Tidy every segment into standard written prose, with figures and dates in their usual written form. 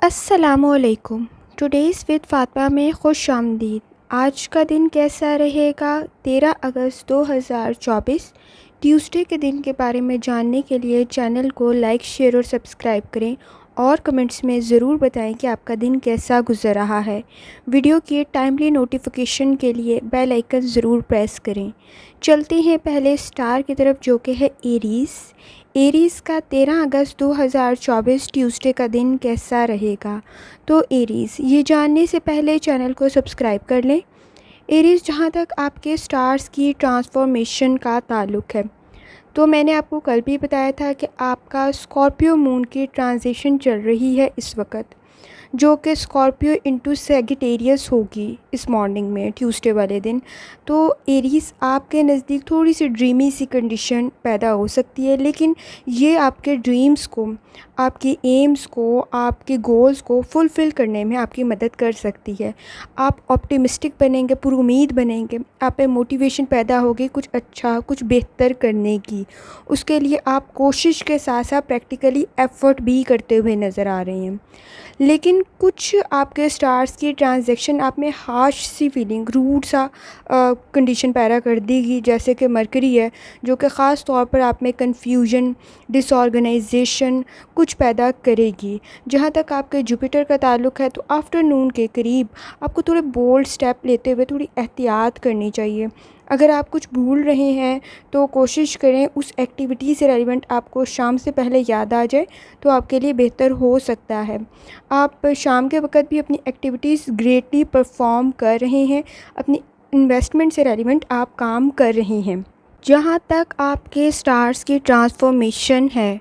अस्सलामुअलैकुम। Today's with Fatima में खुश आमदीद। आज का दिन कैसा रहेगा? 13 अगस्त 2024 ट्यूसडे के दिन के बारे में जानने के लिए चैनल को लाइक, शेयर और सब्सक्राइब करें और कमेंट्स में ज़रूर बताएं कि आपका दिन कैसा गुज़र रहा है। वीडियो की टाइमली नोटिफिकेशन के लिए बेल आइकन ज़रूर प्रेस करें। चलते हैं पहले स्टार की तरफ, जो कि है एरीज़। एरीज़ का 13 अगस्त 2024 ट्यूसडे का दिन कैसा रहेगा? तो एरीज़, ये जानने से पहले चैनल को सब्सक्राइब कर लें। एरीज़, जहाँ तक आपके स्टार्स की ट्रांसफॉर्मेशन का ताल्लुक़ है, तो मैंने आपको कल भी बताया था कि आपका स्कॉर्पियो मून की ट्रांजिशन चल रही है इस वक्त, जो कि स्कॉर्पियो इंटू सैगिटेरियस होगी इस मॉर्निंग में ट्यूसडे वाले दिन। तो एरीज़, आपके नज़दीक थोड़ी सी ड्रीमी सी कंडीशन पैदा हो सकती है, लेकिन ये आपके ड्रीम्स को, आपके एम्स को, आपके गोल्स को फुलफ़िल करने में आपकी मदद कर सकती है। आप ऑप्टिमिस्टिक बनेंगे, पुरुमीद बनेंगे, आप में मोटिवेशन पैदा होगी कुछ अच्छा, कुछ बेहतर करने की। उसके लिए आप कोशिश के साथ साथ प्रैक्टिकली एफ़र्ट भी करते हुए नज़र आ रहे हैं। लेकिन कुछ आपके स्टार्स की ट्रांजैक्शन आप में हार्श सी फीलिंग, रूड सा कंडीशन पैदा कर देगी, जैसे कि मरकरी है, जो कि ख़ास तौर पर आप में कन्फ्यूजन, डिसऑर्गेनाइजेशन कुछ पैदा करेगी। जहाँ तक आपके जुपिटर का ताल्लुक़ है, तो आफ्टरनून के करीब आपको थोड़े बोल्ड स्टेप लेते हुए थोड़ी एहतियात करनी चाहिए। अगर आप कुछ भूल रहे हैं तो कोशिश करें उस एक्टिविटी से रेलिवेंट आपको शाम से पहले याद आ जाए, तो आपके लिए बेहतर हो सकता है। आप शाम के वक़्त भी अपनी एक्टिविटीज़ ग्रेटली परफॉर्म कर रहे हैं, अपनी इन्वेस्टमेंट से रेलिवेंट आप काम कर रहे हैं। जहाँ तक आपके स्टार्स की ट्रांसफॉर्मेशन है,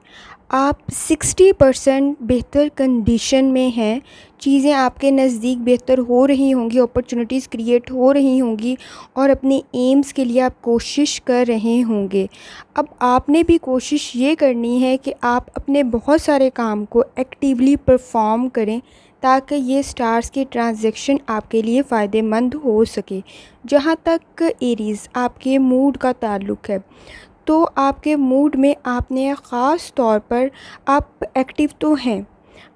आप 60% बेहतर कंडीशन में हैं। चीज़ें आपके नज़दीक बेहतर हो रही होंगी, अपॉर्चुनिटीज़ क्रिएट हो रही होंगी और अपने एम्स के लिए आप कोशिश कर रहे होंगे। अब आपने भी कोशिश ये करनी है कि आप अपने बहुत सारे काम को एक्टिवली परफॉर्म करें, ताकि ये स्टार्स की ट्रांजैक्शन आपके लिए फ़ायदेमंद हो सके। जहाँ तक एरीज़, आपके मूड का ताल्लुक़ है, तो आपके मूड में आपने ख़ास तौर पर, आप एक्टिव तो हैं,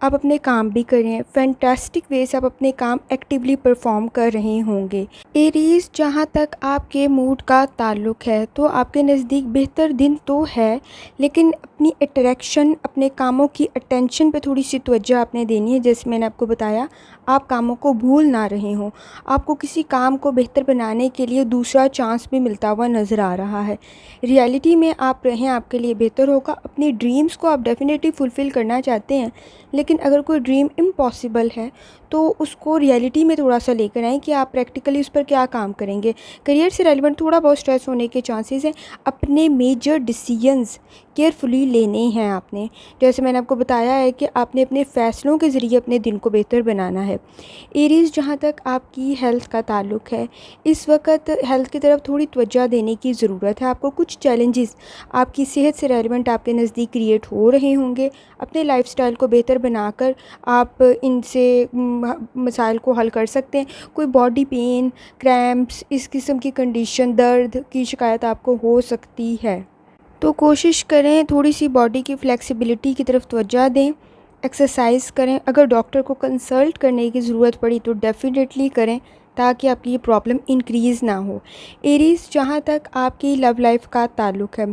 आप अपने काम भी कर रहे हैं, फैंटास्टिक वे से आप अपने काम एक्टिवली परफॉर्म कर रहे होंगे। एरीज़, जहाँ तक आपके मूड का ताल्लुक़ है, तो आपके नज़दीक बेहतर दिन तो है, लेकिन अपनी अट्रैक्शन, अपने कामों की अटेंशन पे थोड़ी सी तवज्जो आपने देनी है। जैसे मैंने आपको बताया, आप कामों को भूल ना रहे हों। आपको किसी काम को बेहतर बनाने के लिए दूसरा चांस भी मिलता हुआ नज़र आ रहा है। रियलिटी में आप रहें, आपके लिए बेहतर होगा। अपनी ड्रीम्स को आप डेफिनेटली फुलफ़िल करना चाहते हैं, लेकिन अगर कोई ड्रीम इम्पॉसिबल है, तो उसको रियलिटी में थोड़ा सा लेकर आएँ कि आप प्रैक्टिकली उस पर क्या काम करेंगे। करियर से रेलिवेंट थोड़ा बहुत स्ट्रेस होने के चांसेस हैं। अपने मेजर डिसीजंस केयरफुली लेने हैं आपने। जैसे मैंने आपको बताया है कि आपने अपने फ़ैसलों के ज़रिए अपने दिन को बेहतर बनाना है। एरीज़, जहाँ तक आपकी हेल्थ का ताल्लुक़ है, इस वक्त हेल्थ की तरफ थोड़ी तवज्जो देने की ज़रूरत है। आपको कुछ चैलेंजेस आपकी सेहत से रेलिवेंट आपके नज़दीक क्रिएट हो रहे होंगे। अपने लाइफ़स्टाइल को बेहतर बनाकर आप इनसे मसाइल को हल कर सकते हैं। कोई बॉडी पेन, क्रैम्प्स, इस किस्म की कंडीशन, दर्द की शिकायत आपको हो सकती है, तो कोशिश करें थोड़ी सी बॉडी की फ्लेक्सिबिलिटी की तरफ तवज्जो दें। एक्सरसाइज करें। अगर डॉक्टर को कंसल्ट करने की ज़रूरत पड़ी तो डेफ़िनेटली करें, ताकि आपकी ये प्रॉब्लम इंक्रीज़ ना हो। एरीज़, जहाँ तक आपकी लव लाइफ का ताल्लुक़ है,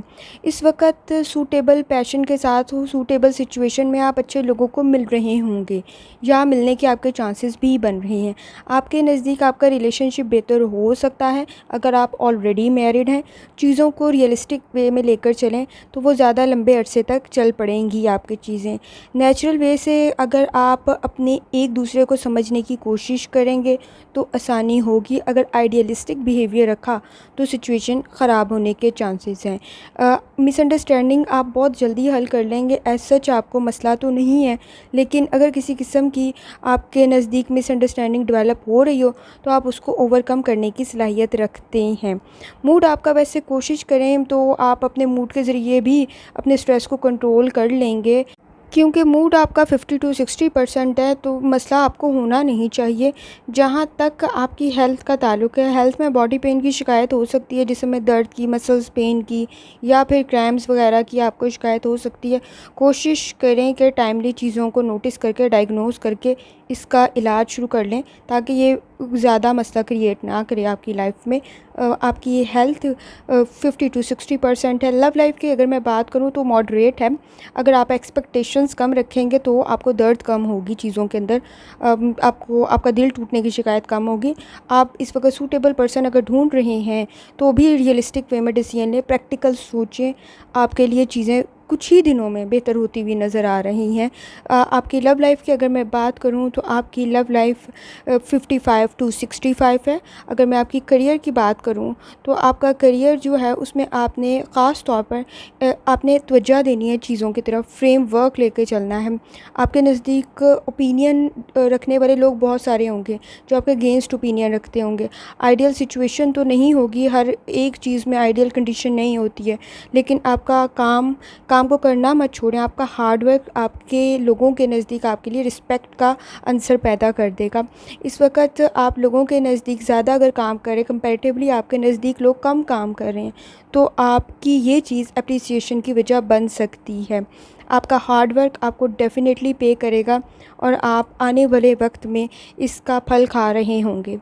इस वक्त सूटेबल पैशन के साथ हो, सूटेबल सिचुएशन में आप अच्छे लोगों को मिल रहे होंगे या मिलने के आपके चांसेस भी बन रहे हैं। आपके नज़दीक आपका रिलेशनशिप बेहतर हो सकता है। अगर आप ऑलरेडी मैरिड हैं, चीज़ों को रियलिस्टिक वे में लेकर चलें तो वो ज़्यादा लंबे अरसे तक चल पड़ेंगी आपकी चीज़ें। नेचुरल वे से अगर आप अपने एक दूसरे को समझने की कोशिश करेंगे तो आसानी होगी। अगर आइडियलिस्टिक बिहेवियर रखा तो सिचुएशन ख़राब होने के चांसेस हैं। मिसअंडरस्टैंडिंग आप बहुत जल्दी हल कर लेंगे। एज सच आपको मसला तो नहीं है, लेकिन अगर किसी किस्म की आपके नज़दीक मिसअंडरस्टैंडिंग डेवलप हो रही हो तो आप उसको ओवरकम करने की सलाहियत रखते हैं। मूड आपका, वैसे कोशिश करें तो आप अपने मूड के ज़रिए भी अपने स्ट्रेस को कंट्रोल कर लेंगे। क्योंकि मूड आपका 50 टू 60% है, तो मसला आपको होना नहीं चाहिए। जहाँ तक आपकी हेल्थ का ताल्लुक़ है, हेल्थ में बॉडी पेन की शिकायत हो सकती है, जिसम में दर्द की, मसल्स पेन की या फिर क्रैम्प्स वगैरह की आपको शिकायत हो सकती है। कोशिश करें कि टाइमली चीज़ों को नोटिस करके, डायग्नोज़ करके इसका इलाज शुरू कर लें, ताकि ये ज़्यादा मसला क्रिएट ना करे आपकी लाइफ में। आपकी हेल्थ 50 टू 60% है। लव लाइफ की अगर मैं बात करूँ तो मॉडरेट है। अगर आप एक्सपेक्टेशंस कम रखेंगे तो आपको दर्द कम होगी चीज़ों के अंदर, आपको आपका दिल टूटने की शिकायत कम होगी। आप इस वक्त सूटेबल पर्सन अगर ढूंढ रहे हैं तो भी रियलिस्टिक वे में डिसीजन लें, प्रैक्टिकल सोचें। आपके लिए चीज़ें कुछ ही दिनों में बेहतर होती हुई नज़र आ रही हैं। आपकी लव लाइफ की अगर मैं बात करूं तो आपकी लव लाइफ 55 टू 65 है। अगर मैं आपकी करियर की बात करूं तो आपका करियर जो है उसमें आपने ख़ास तौर पर आपने तवज्जो देनी है चीज़ों की तरफ, फ्रेम वर्क लेके चलना है। आपके नज़दीक ओपिनियन रखने वाले लोग बहुत सारे होंगे जो आपके अगेंस्ट ओपिनियन रखते होंगे। आइडियल सिचुएशन तो नहीं होगी, हर एक चीज़ में आइडियल कंडीशन नहीं होती है, लेकिन आपका काम काम को करना मत छोड़ें। आपका हार्ड वर्क आपके लोगों के नज़दीक आपके लिए रिस्पेक्ट का अंसर पैदा कर देगा। इस वक्त आप लोगों के नज़दीक ज़्यादा अगर काम करें, कंपैरेटिवली आपके नज़दीक लोग कम काम कर रहे हैं, तो आपकी ये चीज़ अप्रिसिएशन की वजह बन सकती है। आपका हार्ड वर्क आपको डेफ़िनेटली पे करेगा और आप आने वाले वक्त में इसका फल खा रहे होंगे।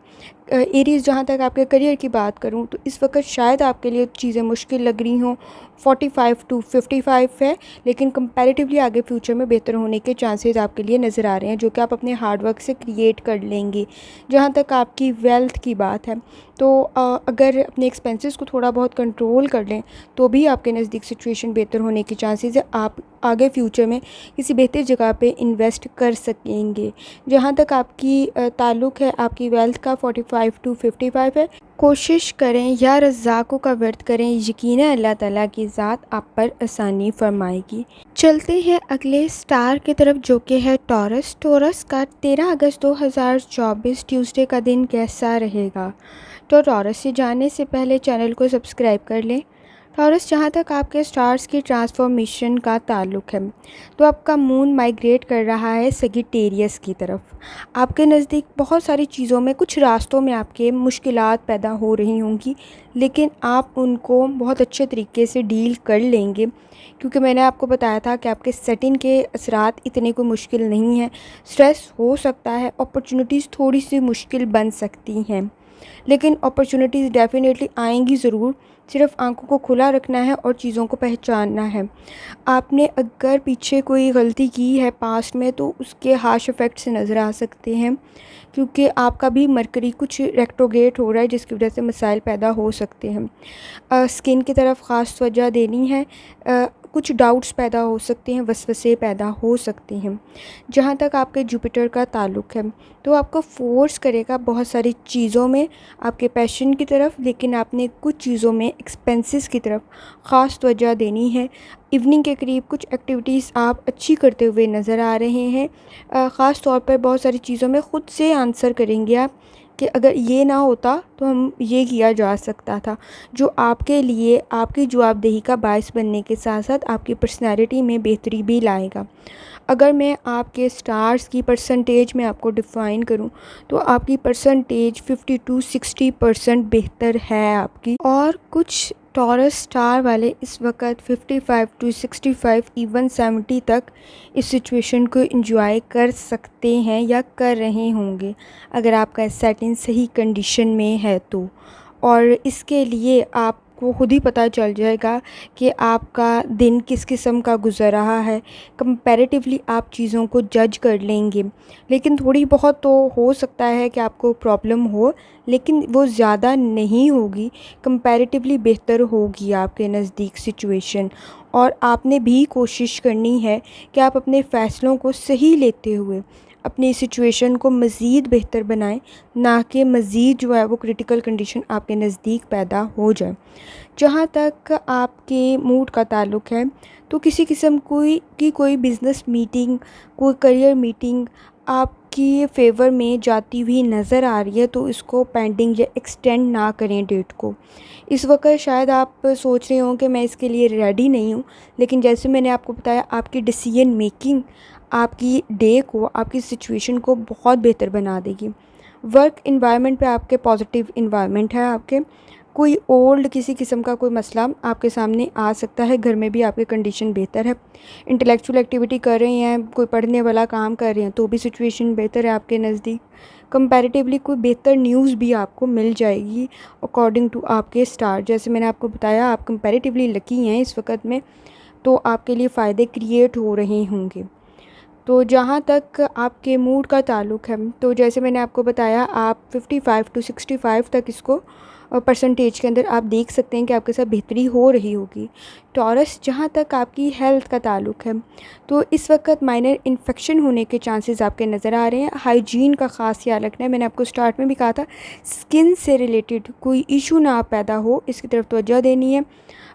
एरीज़, जहाँ तक आपके करियर की बात करूँ तो इस वक्त शायद आपके लिए चीज़ें मुश्किल लग रही हों। 45 टू 55 है, लेकिन कंपैरेटिवली आगे फ्यूचर में बेहतर होने के चांसेस आपके लिए नज़र आ रहे हैं, जो कि आप अपने हार्ड वर्क से क्रिएट कर लेंगे। जहाँ तक आपकी वेल्थ की बात है तो अगर अपने एक्सपेंसेस को थोड़ा बहुत कंट्रोल कर लें तो भी आपके नज़दीक सिचुएशन बेहतर होने की चांसेस है। आप आगे फ्यूचर में किसी बेहतर जगह पे इन्वेस्ट कर सकेंगे। जहाँ तक आपकी ताल्लुक़ है आपकी वेल्थ का, 45 टू 55 है। कोशिश करें या रज़्ज़ाक़ों का व्रत करें, यकीनन अल्लाह ताला की ज़ात आप पर आसानी फरमाएगी। चलते हैं अगले स्टार की तरफ, जो कि है टॉरस। टॉरस का 13 अगस्त 2024 ट्यूसडे का दिन कैसा रहेगा? तो टॉरस से जानने से पहले चैनल को सब्सक्राइब कर लें। टॉरस, जहाँ तक आपके स्टार्स की ट्रांसफॉर्मेशन का ताल्लुक़ है तो आपका मून माइग्रेट कर रहा है सगिटेरियस की तरफ। आपके नज़दीक बहुत सारी चीज़ों में, कुछ रास्तों में आपके मुश्किलात पैदा हो रही होंगी, लेकिन आप उनको बहुत अच्छे तरीके से डील कर लेंगे, क्योंकि मैंने आपको बताया था कि आपके सेटिंग के असरात इतने कोई मुश्किल नहीं हैं। स्ट्रेस हो सकता है, अपॉर्चुनिटीज़ थोड़ी सी मुश्किल बन सकती हैं, लेकिन अपॉर्चुनिटीज़ डेफ़िनेटली आएंगी ज़रूर। सिर्फ़ आंखों को खुला रखना है और चीज़ों को पहचानना है। आपने अगर पीछे कोई गलती की है पास्ट में तो उसके हार्श इफ़ेक्ट्स नज़र आ सकते हैं, क्योंकि आपका भी मरकरी कुछ रेट्रोग्रेड हो रहा है, जिसकी वजह से मसाइल पैदा हो सकते हैं। स्किन की तरफ ख़ास तवज्जो देनी है। कुछ डाउट्स पैदा हो सकते हैं, वसवसे पैदा हो सकते हैं। जहाँ तक आपके जुपिटर का ताल्लुक़ है तो आपको फ़ोर्स करेगा बहुत सारी चीज़ों में, आपके पैशन की तरफ, लेकिन आपने कुछ चीज़ों में एक्सपेंसेस की तरफ ख़ास तवज्जो देनी है। इवनिंग के करीब कुछ एक्टिविटीज़ आप अच्छी करते हुए नज़र आ रहे हैं। ख़ास तौर पर बहुत सारी चीज़ों में ख़ुद से आंसर करेंगे आप कि अगर ये ना होता तो हम ये किया जा सकता था, जो आपके लिए आपकी जवाबदेही का बायस बनने के साथ साथ आपकी पर्सनैलिटी में बेहतरी भी लाएगा। अगर मैं आपके स्टार्स की परसेंटेज में आपको डिफ़ाइन करूं तो आपकी परसेंटेज 50 टू 60% बेहतर है आपकी। और कुछ टॉरस स्टार वाले इस वक्त 55 टू 65 इवन 70 तक इस सिचुएशन को एंजॉय कर सकते हैं या कर रहे होंगे, अगर आपका सेटिंग सही कंडीशन में है तो। और इसके लिए आपको खुद ही पता चल जाएगा कि आपका दिन किस किस्म का गुज़र रहा है। कंपैरेटिवली आप चीज़ों को जज कर लेंगे, लेकिन थोड़ी बहुत तो हो सकता है कि आपको प्रॉब्लम हो, लेकिन वो ज़्यादा नहीं होगी। कंपैरेटिवली बेहतर होगी आपके नज़दीक सिचुएशन। और आपने भी कोशिश करनी है कि आप अपने फ़ैसलों को सही लेते हुए अपनी सिचुएशन को मज़ीद बेहतर बनाएं, ना कि मज़ीद जो है वो क्रिटिकल कंडीशन आपके नज़दीक पैदा हो जाए। जहाँ तक आपके मूड का ताल्लुक़ है तो किसी किस्म कोई बिज़नेस मीटिंग, कोई करियर मीटिंग आप आपकी फ़ेवर में जाती हुई नज़र आ रही है, तो इसको पेंडिंग या एक्सटेंड ना करें डेट को। इस वक्त शायद आप सोच रहे हों कि मैं इसके लिए रेडी नहीं हूँ, लेकिन जैसे मैंने आपको बताया, आपकी डिसीजन मेकिंग आपकी डे को, आपकी सिचुएशन को बहुत बेहतर बना देगी। वर्क इन्वायरमेंट पे आपके पॉजिटिव इन्वायरमेंट है, आपके कोई ओल्ड किसी किस्म का कोई मसला आपके सामने आ सकता है, घर में भी आपकी कंडीशन बेहतर है। इंटेलेक्चुअल एक्टिविटी कर रहे हैं, कोई पढ़ने वाला काम कर रहे हैं, तो भी सिचुएशन बेहतर है आपके नज़दीक। कंपैरेटिवली कोई बेहतर न्यूज़ भी आपको मिल जाएगी अकॉर्डिंग टू आपके स्टार। जैसे मैंने आपको बताया, आप कंपैरेटिवली लकी हैं इस वक्त में, तो आपके लिए फ़ायदे क्रिएट हो रहे होंगे। तो जहाँ तक आपके मूड का ताल्लुक़ है, तो जैसे मैंने आपको बताया, आप 55 टू 65 तक इसको परसेंटेज के अंदर आप देख सकते हैं कि आपके साथ बेहतरी हो रही होगी। टॉरस, जहाँ तक आपकी हेल्थ का ताल्लुक़ है, तो इस वक्त माइनर इन्फेक्शन होने के चांसेस आपके नज़र आ रहे हैं। हाइजीन का ख़ास ख्याल रखना है। मैंने आपको स्टार्ट में भी कहा था, स्किन से रिलेटेड कोई इशू ना पैदा हो, इसकी तरफ तवज्जो देनी है।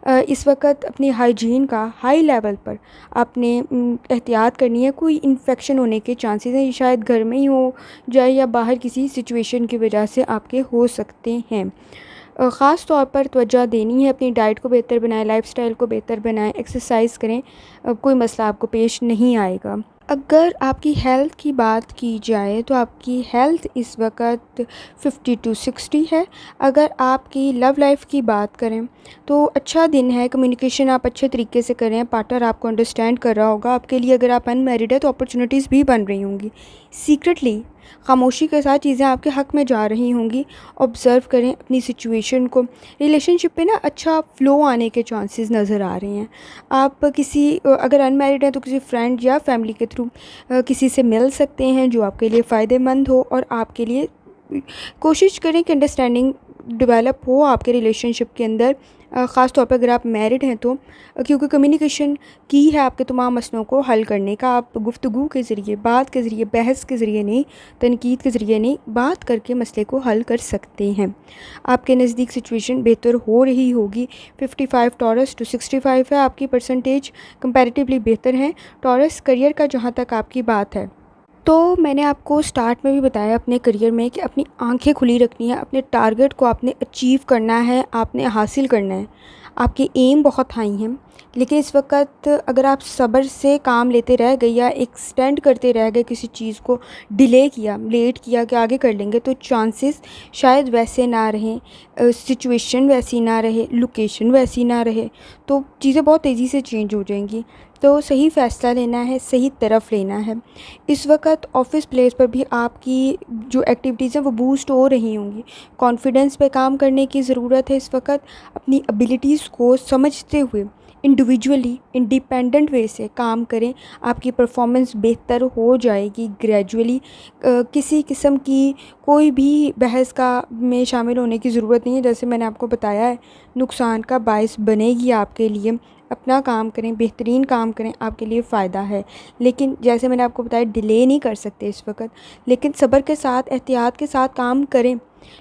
इस वक्त अपनी हाइजीन का हाई लेवल पर आपने एहतियात करनी है। कोई इन्फेक्शन होने के चांसेस हैं, शायद घर में ही हो जाए या बाहर किसी सिचुएशन की वजह से आपके हो सकते हैं। ख़ास तौर पर तवज्जो देनी है, अपनी डाइट को बेहतर बनाएं, लाइफ़स्टाइल को बेहतर बनाएं, एक्सरसाइज करें, कोई मसला आपको पेश नहीं आएगा। अगर आपकी हेल्थ की बात की जाए, तो आपकी हेल्थ इस वक्त 50 टू 60 है। अगर आपकी लव लाइफ की बात करें, तो अच्छा दिन है। कम्युनिकेशन आप अच्छे तरीके से करें, पार्टनर आपको अंडरस्टैंड कर रहा होगा आपके लिए। अगर आप अनमैरिड है, तो अपॉर्चुनिटीज़ भी बन रही होंगी। सीक्रेटली, खामोशी के साथ चीज़ें आपके हक़ में जा रही होंगी। ऑब्ज़र्व करें अपनी सिचुएशन को। रिलेशनशिप पे ना अच्छा फ़्लो आने के चांसेस नज़र आ रहे हैं। आप किसी अगर अनमैरिड हैं, तो किसी फ्रेंड या फैमिली के थ्रू किसी से मिल सकते हैं जो आपके लिए फ़ायदेमंद हो, और आपके लिए कोशिश करें कि अंडरस्टैंडिंग डेवलप हो आपके रिलेशनशिप के अंदर। ख़ास तौर पर अगर आप मैरिड हैं, तो क्योंकि कम्युनिकेशन की है आपके तमाम मसलों को हल करने का। आप गुफ्तगू के ज़रिए, बात के ज़रिए, बहस के ज़रिए नहीं, तनकीद के ज़रिए नहीं, बात करके मसले को हल कर सकते हैं। आपके नज़दीक सिचुएशन बेहतर हो रही होगी। 55 टॉरस टू 65 है आपकी परसेंटेज, कंपैरेटिवली बेहतर है। टॉरस, करियर का जहाँ तक आपकी बात है, तो मैंने आपको स्टार्ट में भी बताया अपने करियर में कि अपनी आंखें खुली रखनी है। अपने टारगेट को आपने अचीव करना है, आपने हासिल करना है। आपके एम बहुत हाई हैं, लेकिन इस वक्त अगर आप सब्र से काम लेते रह गए या एक्सटेंड करते रह गए, किसी चीज़ को डिले किया, लेट किया कि आगे कर लेंगे, तो चांसेस शायद वैसे ना रहें, सिचुएशन वैसी ना रहे, लोकेशन वैसी ना रहे, तो चीज़ें बहुत तेज़ी से चेंज हो जाएंगी। तो सही फ़ैसला लेना है, सही तरफ लेना है। इस वक्त ऑफ़िस प्लेस पर भी आपकी जो एक्टिविटीज़ हैं वो बूस्ट हो रही होंगी। कॉन्फिडेंस पे काम करने की ज़रूरत है इस वक्त। अपनी एबिलिटीज़ को समझते हुए इंडिविजुअली, इंडिपेंडेंट वे से काम करें, आपकी परफॉर्मेंस बेहतर हो जाएगी ग्रेजुअली। किसी किस्म की कोई भी बहस का में शामिल होने की ज़रूरत नहीं है। जैसे मैंने आपको बताया है, नुकसान का बायस बनेगी आपके लिए। अपना काम करें, बेहतरीन काम करें, आपके लिए फ़ायदा है। लेकिन जैसे मैंने आपको बताया, डिले नहीं कर सकते इस वक्त, लेकिन सब्र के साथ, एहतियात के साथ काम करें,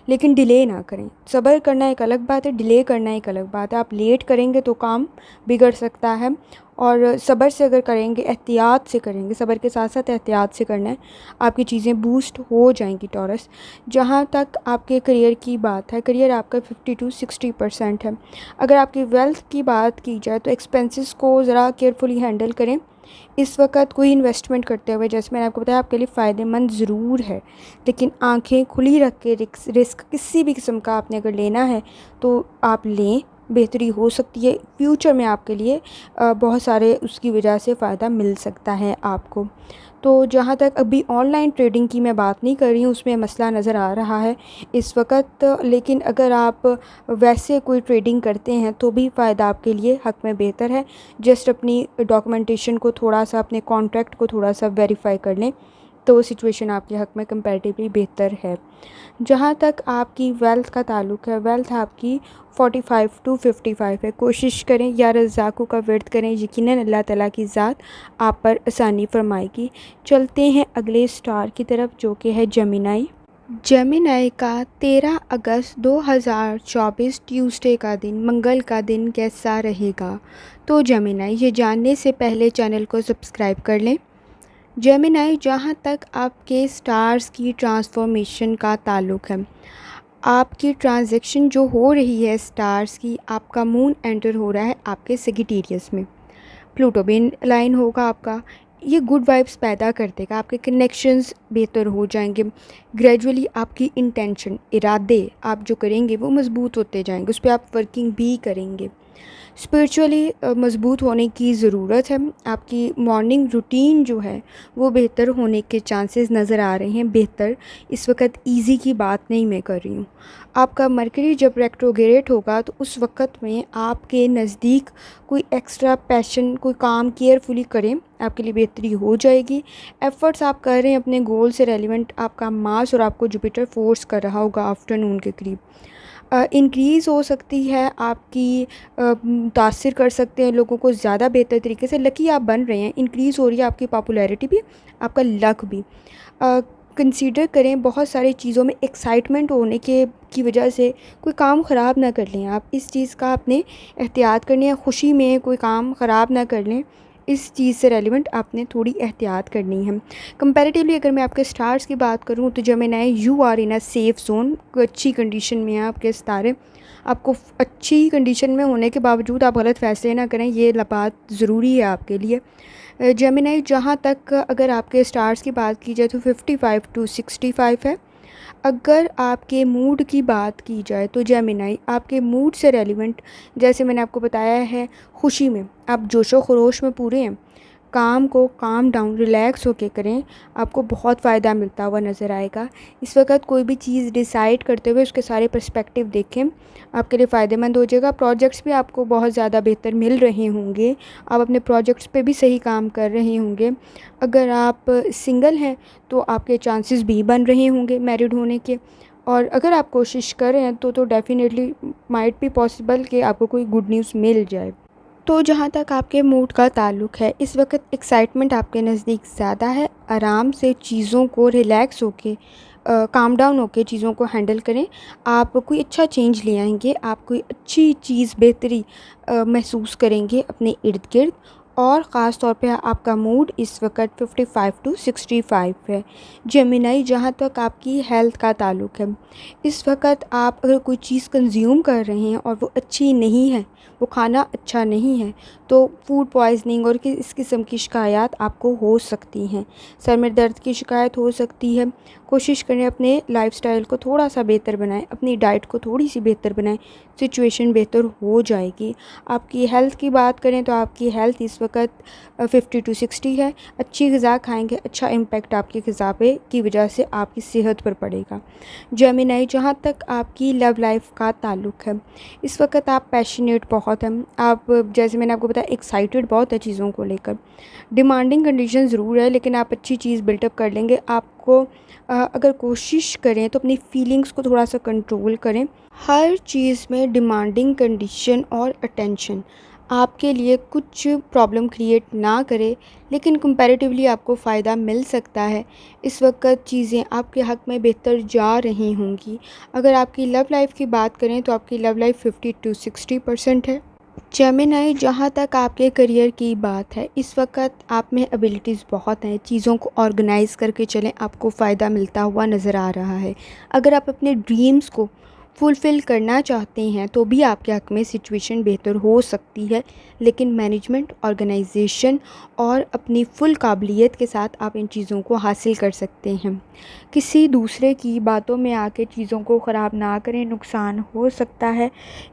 लेकिन डिले ना करें। सब्र करना एक अलग बात है, डिले करना एक अलग बात है। आप लेट करेंगे तो काम बिगड़ सकता है, और सब्र से अगर करेंगे, एहतियात से करेंगे, सब्र के साथ साथ एहतियात से करना है, आपकी चीज़ें बूस्ट हो जाएंगी टॉरस। जहाँ तक आपके करियर की बात है, करियर आपका 50 टू 60% है। अगर आपकी वेल्थ की बात की जाए, तो एक्सपेंसेस को ज़रा केयरफुली हैंडल करें। इस वक्त कोई इन्वेस्टमेंट करते हुए, जैसे मैंने आपको बताया, आपके लिए फ़ायदेमंद ज़रूर है, लेकिन आंखें खुली रख के रिस्क किसी भी किस्म का आपने अगर लेना है, तो आप लें। बेहतरी हो सकती है फ्यूचर में आपके लिए, बहुत सारे उसकी वजह से फ़ायदा मिल सकता है आपको। तो जहाँ तक अभी ऑनलाइन ट्रेडिंग की मैं बात नहीं कर रही हूँ, उसमें मसला नज़र आ रहा है इस वक्त, लेकिन अगर आप वैसे कोई ट्रेडिंग करते हैं, तो भी फ़ायदा आपके लिए हक़ में बेहतर है। जस्ट अपनी डॉक्यूमेंटेशन को थोड़ा सा, अपने कॉन्ट्रैक्ट को थोड़ा सा वेरीफाई कर लें, तो सिचुएशन आपके हक़ में कंपैरेटिवली बेहतर है। जहाँ तक आपकी वेल्थ का ताल्लुक़ है, वेल्थ आपकी 45 टू 55 है। कोशिश करें, या रज़ाक़ों का वर्द करें, यकीनन अल्लाह ताला की ज़ात आप पर आसानी फरमाएगी। चलते हैं अगले स्टार की तरफ, जो कि है जेमिनी। जेमिनी का 13 अगस्त 2024 ट्यूसडे का दिन, मंगल का दिन कैसा रहेगा? तो जेमिनी, ये जानने से पहले चैनल को सब्सक्राइब कर लें, जेमिनी, जहाँ तक आपके स्टार्स की ट्रांसफॉर्मेशन का ताल्लुक़ है, आपकी ट्रांज़ैक्शन जो हो रही है स्टार्स की, आपका मून एंटर हो रहा है आपके सेजिटेरियस में, प्लूटो भी लाइन होगा आपका। ये गुड वाइब्स पैदा कर देगा, आपके कनेक्शंस बेहतर हो जाएंगे। ग्रेजुअली आपकी इंटेंशन, इरादे आप जो करेंगे वो मज़बूत होते जाएंगे, उस पर आप वर्किंग भी करेंगे। स्पिरिचुअली मज़बूत होने की ज़रूरत है। आपकी मॉर्निंग रूटीन जो है वो बेहतर होने के चांसेस नज़र आ रहे हैं। बेहतर इस वक्त इजी की बात नहीं मैं कर रही हूँ। आपका मरकरी जब रेट्रोग्रेड होगा तो उस वक्त में आपके नज़दीक कोई एक्स्ट्रा पैशन, कोई काम केयरफुली करें, आपके लिए बेहतरी हो जाएगी। एफ़र्ट्स आप कर रहे हैं अपने गोल से रेलिवेंट, आपका मार्स और आपको जुपिटर फोर्स कर रहा होगा आफ्टरनून के करीब। इंक्रीज़ हो सकती है आपकी, मुतासिर कर सकते हैं लोगों को ज़्यादा बेहतर तरीके से। लकी आप बन रहे हैं, इंक्रीज़ हो रही है आपकी पॉपुलैरिटी भी, आपका लक भी। कंसीडर करें, बहुत सारी चीज़ों में एक्साइटमेंट होने के की वजह से कोई काम ख़राब ना कर लें आप। इस चीज़ का आपने एहतियात करनी है, खुशी में कोई काम ख़राब ना कर लें, इस चीज़ से रेलिवेंट आपने थोड़ी एहतियात करनी है। कंपैरेटिवली अगर मैं आपके स्टार्स की बात करूँ तो Gemini, you are in a safe zone, अच्छी कंडीशन में हैं आपके सितारे। आपको अच्छी कंडीशन में होने के बावजूद आप गलत फ़ैसले ना करें, ये बात ज़रूरी है आपके लिए। जेमिनी, जहाँ तक अगर आपके स्टार्स की बात की जाए तो 55 टू 65 है। अगर आपके मूड की बात की जाए तो जेमिनी, आपके मूड से रेलिवेंट, जैसे मैंने आपको बताया है, खुशी में आप जोशो खरोश में पूरे हैं। काम को काम डाउन रिलैक्स होके करें, आपको बहुत फ़ायदा मिलता हुआ नज़र आएगा। इस वक्त कोई भी चीज़ डिसाइड करते हुए उसके सारे पर्सपेक्टिव देखें, आपके लिए फ़ायदेमंद हो जाएगा। प्रोजेक्ट्स भी आपको बहुत ज़्यादा बेहतर मिल रहे होंगे, आप अपने प्रोजेक्ट्स पे भी सही काम कर रहे होंगे। अगर आप सिंगल हैं तो आपके चांसेस भी बन रहे होंगे मैरिड होने के, और अगर आप कोशिश कर रहे हैं तो डेफ़िनेटली माइट बी पॉसिबल कि आपको कोई गुड न्यूज़ मिल जाए। तो जहाँ तक आपके मूड का ताल्लुक़ है, इस वक्त एक्साइटमेंट आपके नज़दीक ज़्यादा है। आराम से चीज़ों को रिलैक्स होके, काम डाउन होके चीज़ों को हैंडल करें। आप कोई अच्छा चेंज ले आएंगे, आप कोई अच्छी चीज़, बेहतरी महसूस करेंगे अपने इर्द गिर्द। और ख़ास तौर पे आपका मूड इस वक्त 55 टू 65 है। जेमिनी, जहाँ तक आपकी हेल्थ का ताल्लुक़ है, इस वक्त आप अगर कोई चीज़ कंज्यूम कर रहे हैं और वो अच्छी नहीं है, वो खाना अच्छा नहीं है, तो फूड पॉइज़निंग और इस किस्म की शिकायत आपको हो सकती हैं। सर में दर्द की शिकायत हो सकती है। कोशिश करें अपने लाइफ़स्टाइल को थोड़ा सा बेहतर बनाएं, अपनी डाइट को थोड़ी सी बेहतर बनाएं, सिचुएशन बेहतर हो जाएगी। आपकी हेल्थ की बात करें तो आपकी हेल्थ इस वक्त 50 टू 60 है। अच्छी ग़िज़ा खाएंगे, अच्छा इम्पैक्ट आपकी ग़िज़ा पे की वजह से आपकी सेहत पर पड़ेगा। जेमिनी, जहाँ तक आपकी लव लाइफ का ताल्लुक़ है, इस वक्त आप पैशनेट बहुत हैं। आप, जैसे मैंने आपको बताया, एक्साइटेड बहुत है चीज़ों को लेकर। डिमांडिंग कंडीशन ज़रूर है लेकिन आप अच्छी चीज़ बिल्टअप कर लेंगे। आपको अगर कोशिश करें तो अपनी फीलिंग्स को थोड़ा सा कंट्रोल करें। हर चीज़ में डिमांडिंग कंडीशन और अटेंशन आपके लिए कुछ प्रॉब्लम क्रिएट ना करे, लेकिन कंपैरेटिवली आपको फ़ायदा मिल सकता है। इस वक्त चीज़ें आपके हक़ में बेहतर जा रही होंगी। अगर आपकी लव लाइफ़ की बात करें तो आपकी लव लाइफ़ 50 टू 60% है। जेमिनी, जहाँ तक आपके करियर की बात है, इस वक्त आप में एबिलिटीज़ बहुत हैं। चीज़ों को ऑर्गेनाइज़ करके चलें, आपको फ़ायदा मिलता हुआ नज़र आ रहा है। अगर आप अपने ड्रीम्स को फुलफ़िल करना चाहते हैं तो भी आपके हक़ में सिचुएशन बेहतर हो सकती है, लेकिन मैनेजमेंट, ऑर्गेनाइजेशन और अपनी फुल काबिलियत के साथ आप इन चीज़ों को हासिल कर सकते हैं। किसी दूसरे की बातों में आके चीज़ों को ख़राब ना करें, नुकसान हो सकता है।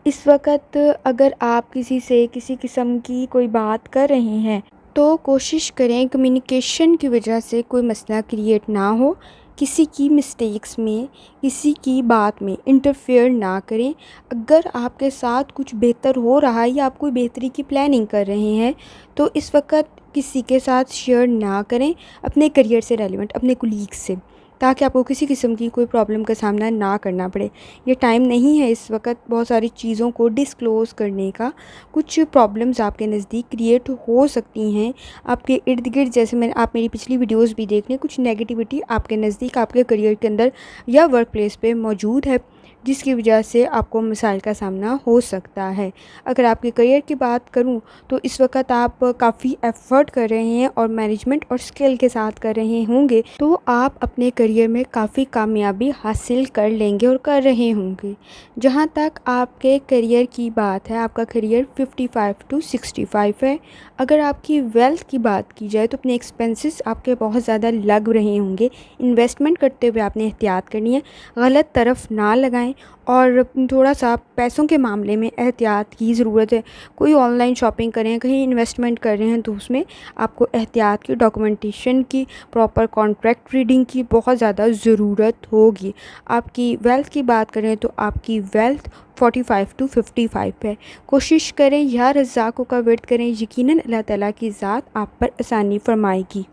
इस वक्त अगर आप किसी से किसी किस्म की कोई बात कर रहे हैं तो कोशिश करें कम्युनिकेशन की वजह से कोई मसला क्रिएट ना हो। किसी की मिस्टेक्स में, किसी की बात में इंटरफेयर ना करें। अगर आपके साथ कुछ बेहतर हो रहा है या आप कोई बेहतरी की प्लानिंग कर रहे हैं तो इस वक्त किसी के साथ शेयर ना करें, अपने करियर से रेलिवेंट, अपने कोलीग्स से, ताकि आपको किसी किस्म की कोई प्रॉब्लम का सामना ना करना पड़े। ये टाइम नहीं है इस वक्त बहुत सारी चीज़ों को डिस्क्लोज़ करने का। कुछ प्रॉब्लम्स आपके नज़दीक क्रिएट हो सकती हैं आपके इर्द गिर्द, जैसे मैंने, आप मेरी पिछली वीडियोस भी देख लें, कुछ नेगेटिविटी आपके नज़दीक, आपके करियर के अंदर या वर्क प्लेस पे मौजूद है। जिसकी वजह से आपको मसाइल का सामना हो सकता है। अगर आपके करियर की बात करूं तो इस वक्त आप काफ़ी एफ़र्ट कर रहे हैं और मैनेजमेंट और स्किल के साथ कर रहे होंगे, तो आप अपने करियर में काफ़ी कामयाबी हासिल कर लेंगे और कर रहे होंगे। जहां तक आपके करियर की बात है, आपका करियर 55 टू 65 है। अगर आपकी वेल्थ की बात की जाए तो अपने एक्सपेंसेस आपके बहुत ज़्यादा लग रहे होंगे। इन्वेस्टमेंट करते हुए आपने एहतियात करनी है, गलत तरफ ना लगाएं और थोड़ा सा पैसों के मामले में एहतियात की ज़रूरत है। कोई ऑनलाइन शॉपिंग करें, कहीं इन्वेस्टमेंट कर रहे हैं तो उसमें आपको एहतियात की, डॉक्यूमेंटेशन की, प्रॉपर कॉन्ट्रैक्ट रीडिंग की बहुत ज़्यादा ज़रूरत होगी। आपकी वेल्थ की बात करें तो आपकी वेल्थ 45 टू 55 है। कोशिश करें या रज़्ज़ाक़ का वर्द करें, यकीनन अल्लाह ताला की ज़ात आप पर आसानी फरमाएगी।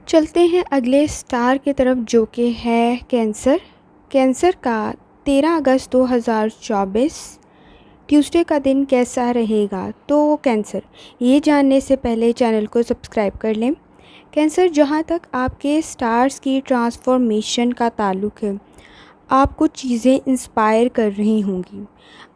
चलते हैं अगले स्टार की तरफ जो कि है कैंसर। कैंसर का 13 अगस्त 2024 ट्यूसडे का दिन कैसा रहेगा? तो कैंसर, ये जानने से पहले चैनल को सब्सक्राइब कर लें। कैंसर, जहाँ तक आपके स्टार्स की ट्रांसफॉर्मेशन का ताल्लुक़ है, आप कुछ चीज़ें इंस्पायर कर रही होंगी,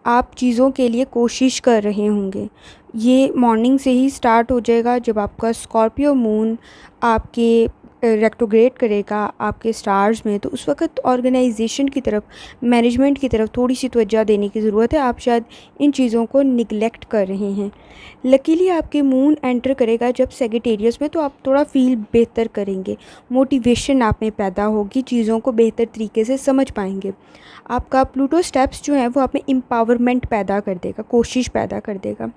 आप चीज़ों के लिए कोशिश कर रहे होंगे। ये मॉर्निंग से ही स्टार्ट हो जाएगा जब आपका स्कॉर्पियो मून आपके रेट्रोग्रेड करेगा आपके स्टार्स में, तो उस वक्त ऑर्गेनाइजेशन की तरफ, मैनेजमेंट की तरफ थोड़ी सी तवज्जो देने की ज़रूरत है। आप शायद इन चीज़ों को निगलेक्ट कर रहे हैं। लकीली आपके मून एंटर करेगा जब सेजिटेरियस में, तो आप थोड़ा फील बेहतर करेंगे, मोटिवेशन आप में पैदा होगी, चीज़ों को बेहतर तरीके से समझ पाएंगे। आपका प्लूटो स्टेप्स जो हैं वो आप में एम्पावरमेंट पैदा कर देगा, कोशिश पैदा कर देगा।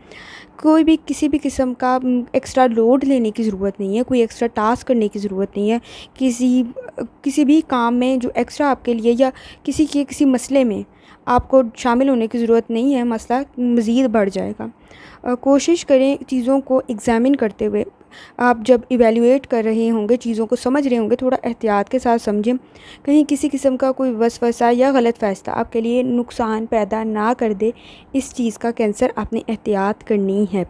कोई भी किसी भी किस्म का एक्स्ट्रा लोड लेने की ज़रूरत नहीं है, कोई एक्स्ट्रा टास्क करने की ज़रूरत नहीं है। किसी भी काम में जो एक्स्ट्रा आपके लिए या किसी मसले में आपको शामिल होने की ज़रूरत नहीं है, मसला मज़ीद बढ़ जाएगा। कोशिश करें चीज़ों को एग्ज़ामिन करते हुए, आप जब इवैल्यूएट कर रहे होंगे, चीज़ों को समझ रहे होंगे, थोड़ा एहतियात के साथ समझें। कहीं किसी किस्म का कोई वसवसा या गलत फ़ैसला आपके लिए नुकसान पैदा ना कर दे, इस चीज़ का कैंसर आपने एहतियात करनी है।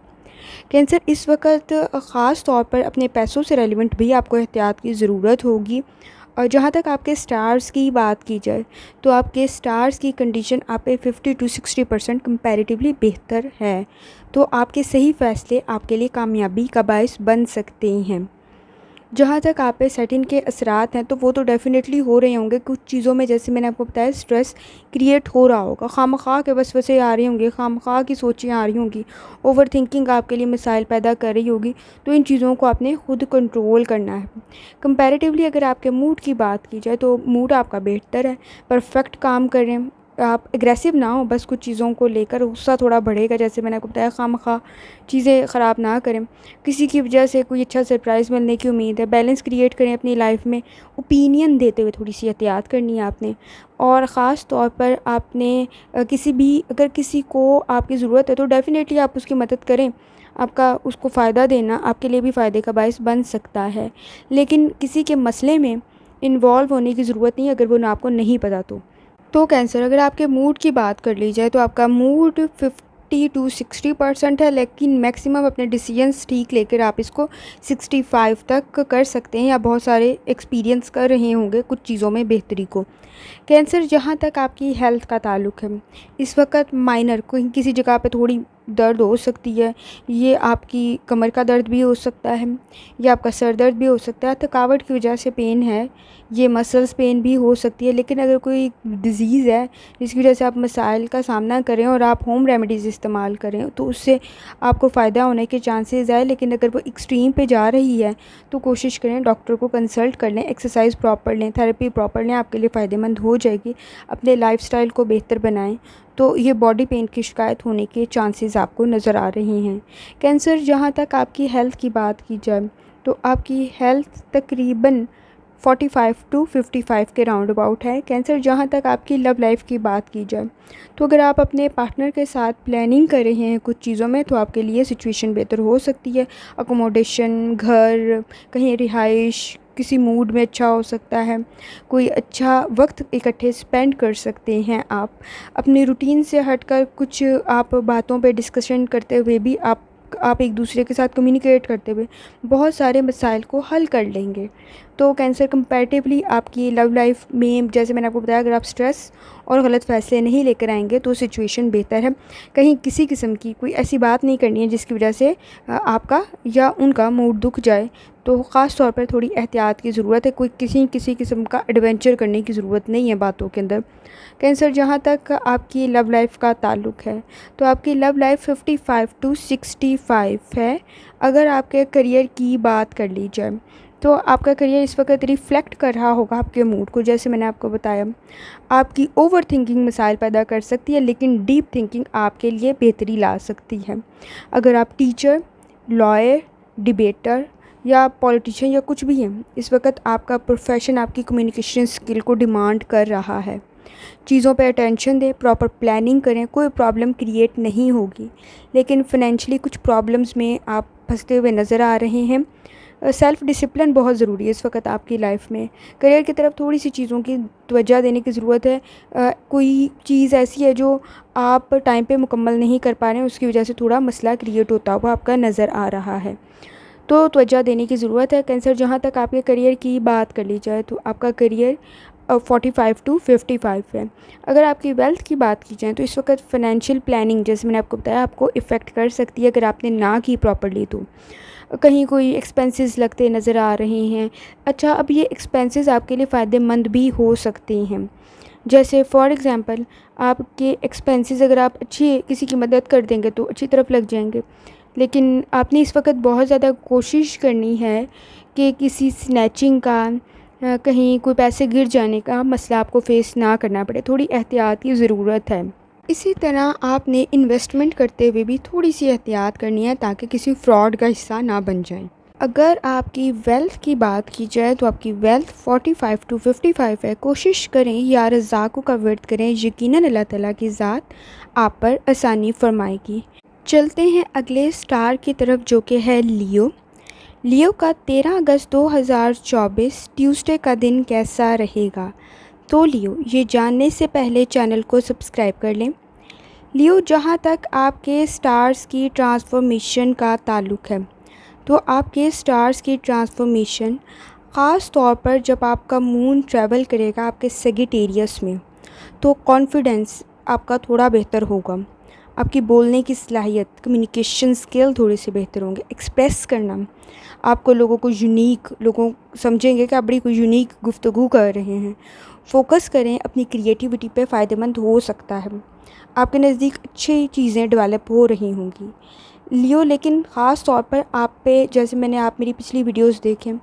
कैंसर, इस वक्त ख़ास तौर पर अपने पैसों से रेलिवेंट भी आपको एहतियात की ज़रूरत होगी। और जहाँ तक आपके स्टार्स की बात की जाए तो आपके स्टार्स की कंडीशन आप पे 50 टू 60% कंपैरेटिवली बेहतर है, तो आपके सही फ़ैसले आपके लिए कामयाबी का बायस बन सकते हैं। जहाँ तक आप पे सैटर्न के असरात हैं तो वो तो डेफ़िनेटली हो रहे होंगे। कुछ चीज़ों में, जैसे मैंने आपको बताया, स्ट्रेस क्रिएट हो रहा होगा, खामख़ा के वसवसे आ रहे होंगे, खामख़ा की सोचें आ रही होंगी, ओवर थिंकिंग आपके लिए मसाइल पैदा कर रही होगी। तो इन चीज़ों को आपने खुद कंट्रोल करना है। कंपैरेटिवली अगर आपके मूड की बात की जाए तो मूड आपका बेहतर है, परफेक्ट काम कर रहे हैं। आप एग्रेसिव ना हो, बस कुछ चीज़ों को लेकर गुस्सा थोड़ा बढ़ेगा, जैसे मैंने आपको बताया, खामख़ा चीज़ें ख़राब ना करें। किसी की वजह से कोई अच्छा सरप्राइज़ मिलने की उम्मीद है, बैलेंस क्रिएट करें अपनी लाइफ में। ओपिनियन देते हुए थोड़ी सी एहतियात करनी है आपने। और ख़ास तौर पर आपने अगर किसी को आपकी ज़रूरत है तो डेफ़िनेटली आप उसकी मदद करें। आपका उसको फ़ायदा देना आपके लिए भी फ़ायदे का बायस बन सकता है, लेकिन किसी के मसले में इन्वॉल्व होने की ज़रूरत नहीं अगर वो ना आपको नहीं पता तो कैंसर, अगर आपके मूड की बात कर ली जाए तो आपका मूड 50 टू 60% है, लेकिन मैक्सिमम अपने डिसीजंस ठीक लेकर आप इसको 65 तक कर सकते हैं, या बहुत सारे एक्सपीरियंस कर रहे होंगे कुछ चीज़ों में बेहतरी को। कैंसर, जहाँ तक आपकी हेल्थ का ताल्लुक़ है, इस वक्त माइनर कोई किसी जगह पे थोड़ी दर्द हो सकती है। ये आपकी कमर का दर्द भी हो सकता है, या आपका सर दर्द भी हो सकता है, थकावट की वजह से पेन है, ये मसल्स पेन भी हो सकती है। लेकिन अगर कोई डिज़ीज़ है जिसकी वजह से आप मसाइल का सामना करें और आप होम रेमेडीज़ इस्तेमाल करें तो उससे आपको फ़ायदा होने के चांसेस है। लेकिन अगर वो एक्सट्रीम पे जा रही है तो कोशिश करें डॉक्टर को कंसल्ट कर लें, एक्सरसाइज प्रॉपर लें, थेरेपी प्रॉपर लें, आपके लिए फ़ायदेमंद हो जाएगी। अपने लाइफस्टाइल को बेहतर बनाएं तो ये बॉडी पेन की शिकायत होने के चांसेस आपको नज़र आ रहे हैं। कैंसर, जहाँ तक आपकी हेल्थ की बात की जाए तो आपकी हेल्थ तकरीबन 45 टू 55 के राउंड अबाउट है। कैंसर, जहाँ तक आपकी लव लाइफ की बात की जाए तो अगर आप अपने पार्टनर के साथ प्लानिंग कर रहे हैं कुछ चीज़ों में तो आपके लिए सिचुएशन बेहतर हो सकती है। अकोमोडेशन, घर, कहीं रिहाइश, किसी मूड में अच्छा हो सकता है, कोई अच्छा वक्त इकट्ठे स्पेंड कर सकते हैं। आप अपनी रूटीन से हटकर कुछ आप बातों पे डिस्कशन करते हुए भी आप आप एक दूसरे के साथ कम्युनिकेट करते हुए बहुत सारे मसाइल को हल कर लेंगे। तो कैंसर कंपैरेटिवली आपकी लव लाइफ में, जैसे मैंने आपको बताया, अगर आप स्ट्रेस और गलत फ़ैसले नहीं लेकर आएँगे तो सिचुएशन बेहतर है। कहीं किसी किस्म की कोई ऐसी बात नहीं करनी है जिसकी वजह से आपका या उनका मूड दुख जाए। तो ख़ास तौर पर थोड़ी एहतियात की ज़रूरत है। कोई किसी किस्म का एडवेंचर करने की ज़रूरत नहीं है बातों के अंदर। कैंसर, जहाँ तक आपकी लव लाइफ का ताल्लुक़ है, तो आपकी लव लाइफ 55 टू 65 है। अगर आपके करियर की बात कर ली जाए तो आपका करियर इस वक्त रिफ़्लेक्ट कर रहा होगा आपके मूड को। जैसे मैंने आपको बताया, आपकी ओवर थिंकिंग मसाइल पैदा कर सकती है, लेकिन डीप थिंकिंग आपके लिए बेहतरी ला सकती है। अगर आप टीचर, लॉयर, डिबेटर या पॉलिटिशियन या कुछ भी हैं, इस वक्त आपका प्रोफेशन आपकी कम्युनिकेशन स्किल को डिमांड कर रहा है। चीज़ों पे अटेंशन दें, प्रॉपर प्लानिंग करें, कोई प्रॉब्लम क्रिएट नहीं होगी। लेकिन फ़ाइनेंशियली कुछ प्रॉब्लम्स में आप फंसते हुए नज़र आ रहे हैं। सेल्फ़ डिसिप्लिन बहुत ज़रूरी है इस वक्त आपकी लाइफ में। करियर की तरफ थोड़ी सी चीज़ों की तवज्जो देने की ज़रूरत है। कोई चीज़ ऐसी है जो आप टाइम पे मुकम्मल नहीं कर पा रहे हैं, उसकी वजह से थोड़ा मसला क्रिएट होता हुआ आपका नज़र आ रहा है, तो तवज्जो देने की ज़रूरत है। कैंसर, जहाँ तक आपके करियर की बात कर ली जाए तो आपका करियर 45 टू 55 है। अगर आपकी वेल्थ की बात की जाए तो इस वक्त फ़ाइनेंशियल प्लानिंग, जैसे मैंने आपको बताया, आपको इफ़ेक्ट कर सकती है अगर आपने ना की प्रॉपर्ली तो। कहीं कोई एक्सपेंसेस लगते नज़र आ रहे हैं। अच्छा, अब ये एक्सपेंसेस आपके लिए फ़ायदेमंद भी हो सकते हैं। जैसे फॉर एग्ज़ाम्पल, आपके एक्सपेंसेस अगर आप अच्छी किसी की मदद कर देंगे तो अच्छी तरफ लग जाएंगे। लेकिन आपने इस वक्त बहुत ज़्यादा कोशिश करनी है कि किसी स्नैचिंग का कहीं कोई पैसे गिर जाने का मसला आपको फ़ेस ना करना पड़े। थोड़ी एहतियात की ज़रूरत है। इसी तरह आपने इन्वेस्टमेंट करते हुए भी थोड़ी सी एहतियात करनी है ताकि किसी फ्रॉड का हिस्सा ना बन जाए। अगर आपकी वेल्थ की बात की जाए तो आपकी वेल्थ 45 टू 55 है। कोशिश करें या रज़ाक़ों का वर्त करें, यकीनन अल्लाह ताला की ज़ात आप पर आसानी फरमाएगी। चलते हैं अगले स्टार की तरफ, जो कि है लियो। लियो का 13 अगस्त 2024 ट्यूसडे का दिन कैसा रहेगा? तो लियो, ये जानने से पहले चैनल को सब्सक्राइब कर लें। लियो, जहाँ तक आपके स्टार्स की ट्रांसफॉर्मेशन का ताल्लुक़ है, तो आपके स्टार्स की ट्रांसफॉर्मेशन ख़ास तौर पर जब आपका मून ट्रैवल करेगा आपके सेजिटेरियस में, तो कॉन्फिडेंस आपका थोड़ा बेहतर होगा। आपकी बोलने की सलाहियत, कम्युनिकेशन स्किल थोड़े से बेहतर होंगे। एक्सप्रेस करना, आपको लोगों समझेंगे कि आप बड़ी कोई यूनिक गुफ्तगू कर रहे हैं। फ़ोकस करें, अपनी क्रिएटिविटी पे फ़ायदेमंद हो सकता है। आपके नज़दीक अच्छी चीज़ें डेवलप हो रही होंगी लियो। लेकिन ख़ास तौर पर आप पे, जैसे मैंने आप मेरी पिछली वीडियोस देखें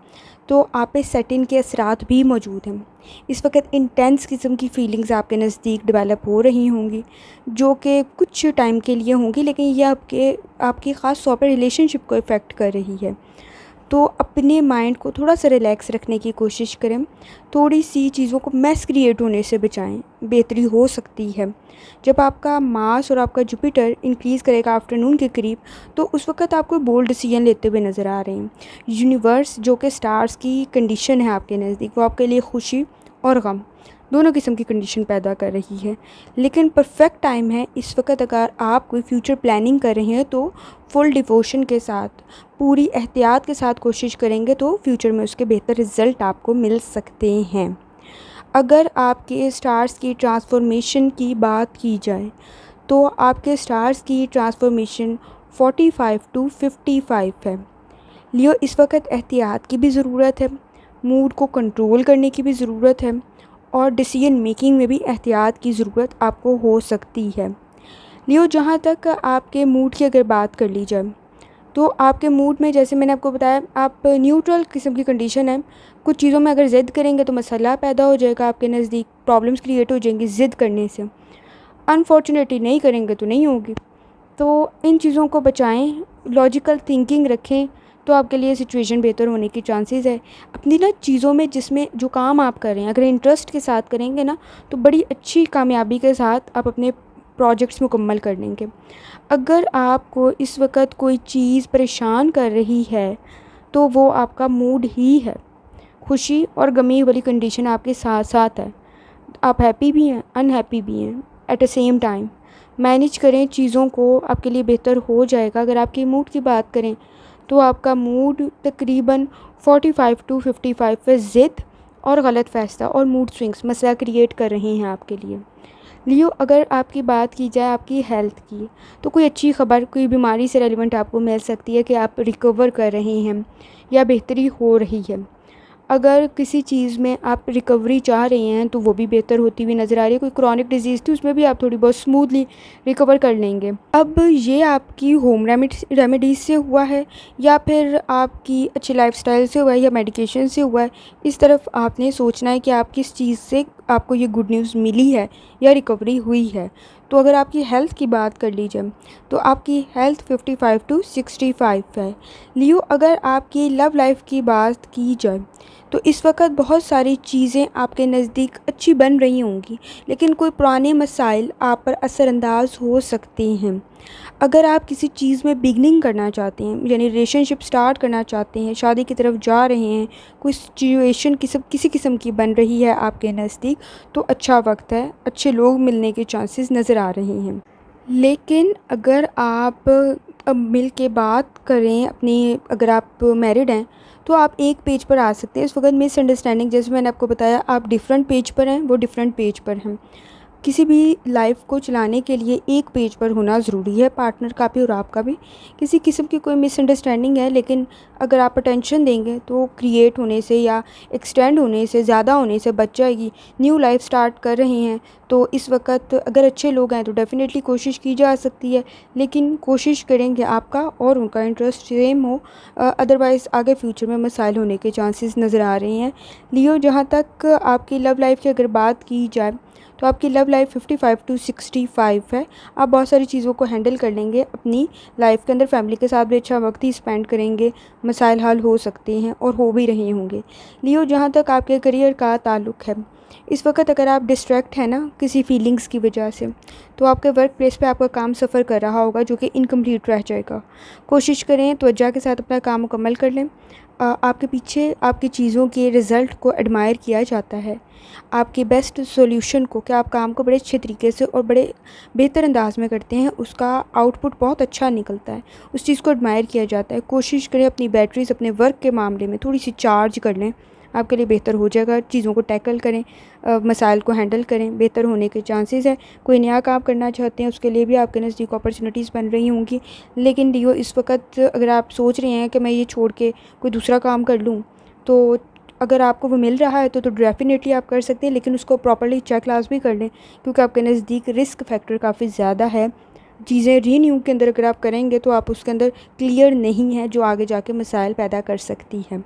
तो आप पे सेटिन के असरात भी मौजूद हैं। इस वक्त इंटेंस किस्म की फ़ीलिंग्स आपके नज़दीक डेवलप हो रही होंगी, जो कि कुछ टाइम के लिए होंगी, लेकिन ये आपकी ख़ास तौर पर रिलेशनशिप को इफ़ेक्ट कर रही है। तो अपने माइंड को थोड़ा सा रिलैक्स रखने की कोशिश करें। थोड़ी सी चीज़ों को मैस क्रिएट होने से बचाएं, बेहतरी हो सकती है। जब आपका मार्स और आपका जुपिटर इंक्रीज़ करेगा आफ्टरनून के करीब, तो उस वक्त आपको बोल्ड डिसीजन लेते हुए नज़र आ रहे हैं। यूनिवर्स, जो कि स्टार्स की कंडीशन है आपके नज़दीक, वो आपके लिए खुशी और गम दोनों किस्म की कंडीशन पैदा कर रही है। लेकिन परफेक्ट टाइम है इस वक्त। अगर आप कोई फ्यूचर प्लानिंग कर रहे हैं तो फुल डिवोशन के साथ, पूरी एहतियात के साथ कोशिश करेंगे तो फ्यूचर में उसके बेहतर रिज़ल्ट आपको मिल सकते हैं। अगर आपके स्टार्स की ट्रांसफॉर्मेशन की बात की जाए तो आपके स्टार्स की ट्रांसफॉर्मेशन 45 टू 55 है। लियो, इस वक्त एहतियात की भी ज़रूरत है, मूड को कंट्रोल करने की भी ज़रूरत है, और डिसीजन मेकिंग में भी एहतियात की ज़रूरत आपको हो सकती है। लियो, जहाँ तक आपके मूड की अगर बात कर ली जाए तो आपके मूड में, जैसे मैंने आपको बताया, आप न्यूट्रल किस्म की कंडीशन है। कुछ चीज़ों में अगर ज़िद करेंगे तो मसला पैदा हो जाएगा, आपके नज़दीक प्रॉब्लम्स क्रिएट हो जाएंगी ज़िद करने से। अनफॉर्चुनेटली नहीं करेंगे तो नहीं होगी। तो इन चीज़ों को बचाएं, लॉजिकल थिंकिंग रखें, तो आपके लिए सिचुएशन बेहतर होने की चांसेस है। अपनी ना चीज़ों में, जिसमें जो काम आप कर रहे हैं, अगर इंटरेस्ट के साथ करेंगे ना, तो बड़ी अच्छी कामयाबी के साथ आप अपने प्रोजेक्ट्स मुकम्मल कर लेंगे। अगर आपको इस वक्त कोई चीज़ परेशान कर रही है तो वो आपका मूड ही है। खुशी और गमी वाली कंडीशन आपके साथ साथ है। आप हैप्पी भी हैं, अनहैप्पी भी हैं at the same time. Manage करें चीज़ों को, आपके लिए बेहतर हो जाएगा। अगर आपकी मूड की बात करें तो आपका मूड तकरीबन 45 टू 55 पे ज़िद और गलत फ़ैसला और मूड स्विंग्स मसला क्रिएट कर रहे हैं आपके लिए। लियो, अगर आपकी बात की जाए आपकी हेल्थ की, तो कोई अच्छी ख़बर, कोई बीमारी से रेलिवेंट आपको मिल सकती है कि आप रिकवर कर रहे हैं या बेहतरी हो रही है। अगर किसी चीज़ में आप रिकवरी चाह रहे हैं तो वो भी बेहतर होती हुई नज़र आ रही है। कोई क्रॉनिक डिजीज़ थी उसमें भी आप थोड़ी बहुत स्मूथली रिकवर कर लेंगे। अब ये आपकी होम रेमेडीज़ से हुआ है या फिर आपकी अच्छी लाइफस्टाइल से हुआ है या मेडिकेशन से हुआ है, इस तरफ आपने सोचना है कि आप किस चीज़ से आपको ये गुड न्यूज़ मिली है या रिकवरी हुई है। तो अगर आपकी हेल्थ की बात कर ली जाए तो आपकी हेल्थ 55 टू 65 है। लियो, अगर आपकी लव लाइफ की बात की जाए तो इस वक्त बहुत सारी चीज़ें आपके नज़दीक अच्छी बन रही होंगी, लेकिन कोई पुराने मसाइल आप पर असरअंदाज हो सकते हैं। अगर आप किसी चीज़ में बिगनिंग करना चाहते हैं, यानी रिलेशनशिप स्टार्ट करना चाहते हैं, शादी की तरफ जा रहे हैं, कोई सिचुएशन किसी किस्म की बन रही है आपके नज़दीक, तो अच्छा वक्त है, अच्छे लोग मिलने के चांसेस नज़र आ रहे हैं। लेकिन अगर आप अब मिल के बात करें अपनी, अगर आप मैरिड हैं तो आप एक पेज पर आ सकते हैं। इस वक्त मिसअंडरस्टैंडिंग, जैसे मैंने आपको बताया, आप डिफरेंट पेज पर हैं, वो डिफरेंट पेज पर हैं। किसी भी लाइफ को चलाने के लिए एक पेज पर होना ज़रूरी है, पार्टनर का भी और आपका भी। किसी किस्म की कोई मिसअंडरस्टैंडिंग है, लेकिन अगर आप अटेंशन देंगे तो क्रिएट होने से या एक्सटेंड होने से, ज़्यादा होने से बच जाएगी। न्यू लाइफ स्टार्ट कर रहे हैं तो इस वक्त अगर अच्छे लोग हैं तो डेफ़िनेटली कोशिश की जा सकती है, लेकिन कोशिश करेंगे आपका और उनका इंटरेस्ट सेम हो, अदरवाइज़ आगे फ्यूचर में मसाइल होने के चांसेस नज़र आ रहे हैं। लियो, जहाँ तक आपकी लव लाइफ की अगर बात की जाए तो आपकी लव लाइफ 55 टू 65 है। आप बहुत सारी चीज़ों को हैंडल कर लेंगे अपनी लाइफ के अंदर, फैमिली के साथ भी अच्छा वक्त ही स्पेंड करेंगे, मसाइल हल हो सकते हैं और हो भी रहे होंगे। लियो, जहाँ तक आपके करियर का ताल्लुक़ है, इस वक्त अगर आप डिस्ट्रैक्ट हैं ना किसी फीलिंग्स की वजह से, तो आपके वर्क प्लेस पे आपका काम सफ़र कर रहा होगा जो कि इनकम्प्लीट रह जाएगा। कोशिश करें तवज्जो के साथ अपना काम मुकम्मल कर लें। आपके पीछे आपकी चीज़ों के रिज़ल्ट को एडमायर किया जाता है, आपके बेस्ट सॉल्यूशन को, कि आप काम को बड़े अच्छे तरीके से और बड़े बेहतर अंदाज में करते हैं, उसका आउटपुट बहुत अच्छा निकलता है, उस चीज़ को एडमायर किया जाता है। कोशिश करें अपनी बैटरीज अपने वर्क के मामले में थोड़ी सी चार्ज कर लें, आपके लिए बेहतर हो जाएगा। चीज़ों को टैकल करें, मसाइल को हैंडल करें, बेहतर होने के चांसेस हैं। कोई नया काम करना चाहते हैं उसके लिए भी आपके नज़दीक अपॉर्चुनिटीज़ बन रही होंगी। लेकिन लियो, इस वक्त अगर आप सोच रहे हैं कि मैं ये छोड़ के कोई दूसरा काम कर लूँ, तो अगर आपको वो मिल रहा है तो डेफ़िनेटली आप कर सकते हैं, लेकिन उसको प्रॉपर्ली चेक क्लास भी कर लें, क्योंकि आपके नज़दीक रिस्क फैक्टर काफ़ी ज़्यादा है। चीज़ें रीन्यू के अंदर अगर आप करेंगे तो आप उसके अंदर क्लियर नहीं है, जो आगे जाके मसाइल पैदा कर सकती है।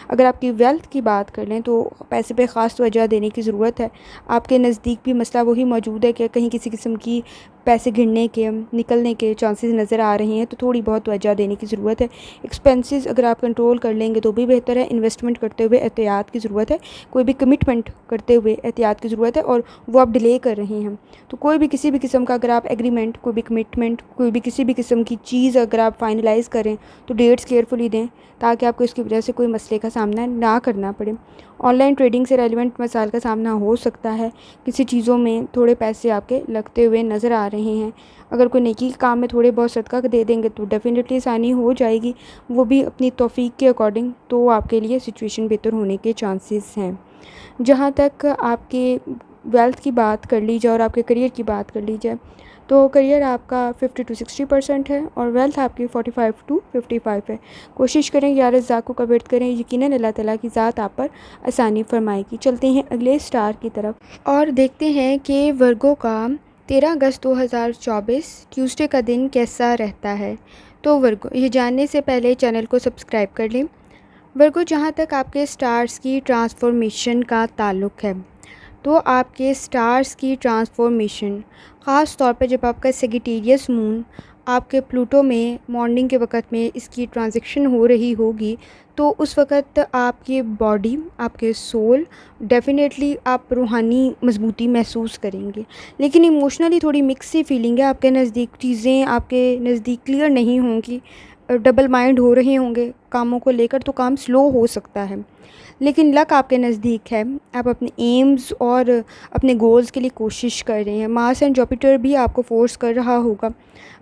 अगर आपकी वेल्थ की बात कर लें तो पैसे पे ख़ास तवज्जो देने की ज़रूरत है। आपके नज़दीक भी मसला वही मौजूद है कि कहीं किसी किस्म की पैसे गिरने के, निकलने के चांसेस नज़र आ रहे हैं, तो थोड़ी बहुत तवज्जो देने की ज़रूरत है। एक्सपेंसेस अगर आप कंट्रोल कर लेंगे तो भी बेहतर है। इन्वेस्टमेंट करते हुए एहतियात की ज़रूरत है, कोई भी कमिटमेंट करते हुए एहतियात की ज़रूरत है, और वो आप डिले कर रहे हैं तो कोई भी किसी भी किस्म का अगर आप एग्रीमेंट, कोई भी कमिटमेंट, कोई भी किसी भी किस्म की चीज़ अगर आप फाइनलाइज़ करें तो डेट्स केयरफुली दें, ताकि आपको इसकी वजह से कोई मसले का सामना ना करना पड़े। ऑनलाइन ट्रेडिंग से रेलिवेंट मसाइल का सामना हो सकता है, किसी चीज़ों में थोड़े पैसे आपके लगते हुए नज़र आ रहे हैं। अगर कोई नेकी के काम में थोड़े बहुत सदका दे देंगे तो डेफ़िनेटली आसानी हो जाएगी, वो भी अपनी तौफीक के अकॉर्डिंग, तो आपके लिए सिचुएशन बेहतर होने के चांसेस हैं। जहाँ तक आपके वेल्थ की बात कर ली जाए और आपके करियर की बात कर ली जाए, तो करियर आपका 50 टू 60% है और वेल्थ आपकी 45 टू 55 है। कोशिश करें या रज़ाक़ों का वेट करें, यकीनन अल्लाह ताला की ज़ात आप पर आसानी फरमाएगी। चलते हैं अगले स्टार की तरफ और देखते हैं कि वर्गो का 13 अगस्त 2024 ट्यूसडे का दिन कैसा रहता है। तो वर्गो, ये जानने से पहले चैनल को सब्सक्राइब कर लें। वर्गो, जहाँ तक आपके स्टार्स की ट्रांसफॉर्मेशन का ताल्लुक़ है, तो आपके स्टार्स की ट्रांसफॉर्मेशन ख़ास तौर पे जब आपका सेजिटेरियस मून आपके प्लूटो में मॉर्निंग के वक़्त में इसकी ट्रांजिशन हो रही होगी, तो उस वक़्त आपकी बॉडी, आपके सोल, डेफ़िनेटली आप रूहानी मजबूती महसूस करेंगे, लेकिन इमोशनली थोड़ी मिक्स सी फीलिंग है। आपके नज़दीक चीज़ें आपके नज़दीक क्लियर नहीं होंगी, डबल माइंड हो रहे होंगे कामों को लेकर, तो काम स्लो हो सकता है। लेकिन लक आपके नज़दीक है, आप अपने एम्स और अपने गोल्स के लिए कोशिश कर रहे हैं। मार्स एंड जुपिटर भी आपको फोर्स कर रहा होगा